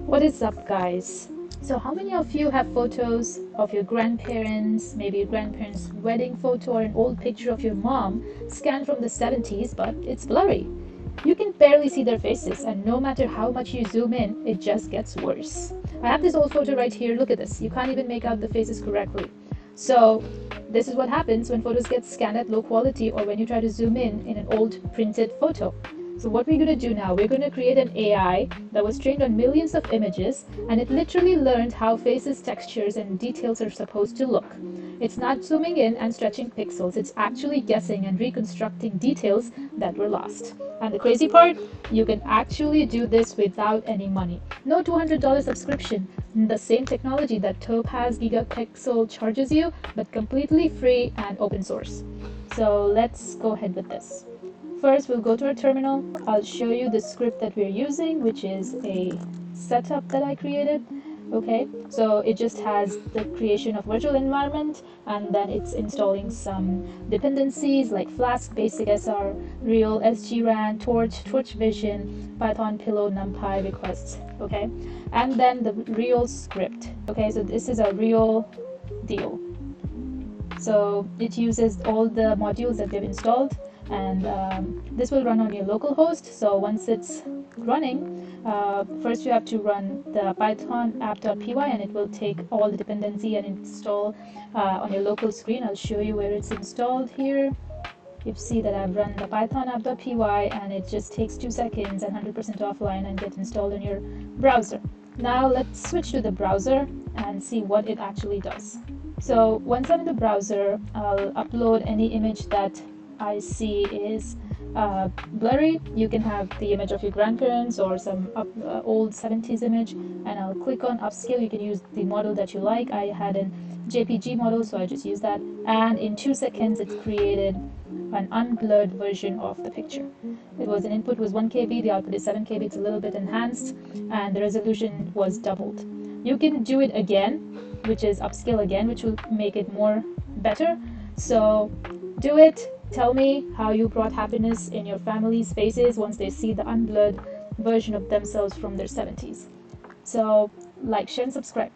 What is up, guys? So how many of you have photos of your grandparents, maybe your grandparents' wedding photo or an old picture of your mom scanned from the 70s, but it's blurry? You can barely see their faces, and no matter how much you zoom in, it just gets worse. I have this old photo right here. Look at this. You can't even make out the faces correctly. So this is what happens when photos get scanned at low quality or when you try to zoom in an old printed photo. So what we're going to do now, we're going to create an AI that was trained on millions of images, and it literally learned how faces, textures, and details are supposed to look. It's not zooming in and stretching pixels, it's actually guessing and reconstructing details that were lost. And the crazy part, you can actually do this without any money. No $200 subscription, the same technology that Topaz Gigapixel charges you, but completely free and open source. So let's go ahead with this. First, we'll go to our terminal. I'll show you the script that we're using, which is a setup that I created. Okay, so it just has the creation of virtual environment, and then it's installing some dependencies like Flask, Basic SR, Real, SGRAN, Torch Vision, Python, Pillow, NumPy requests. Okay, and then the Real script. Okay, so this is a real deal. So it uses all the modules that we've installed, and this will run on your local host. So once it's running, first you have to run the python app.py, and it will take all the dependency and install on your local screen. I'll show you where it's installed here. You see that I've run the python app.py, and it just takes 2 seconds and 100% offline and gets installed in your browser. Now let's switch to the browser and see what it actually does. So once I'm in the browser, I'll upload any image that I see is blurry. You can have the image of your grandparents or some old 70s image, and I'll click on Upscale. You can use the model that you like. I had an JPG model, so I just used that, and in 2 seconds it's created an unblurred version of the picture. It was an input was 1 KB, the output is 7 KB. It's a little bit enhanced, and the resolution was doubled. You can do it again, which is upscale again, which will make it more better. So do it. Tell me how you brought happiness in your family's faces once they see the unblurred version of themselves from their 70s. So like, share, and subscribe.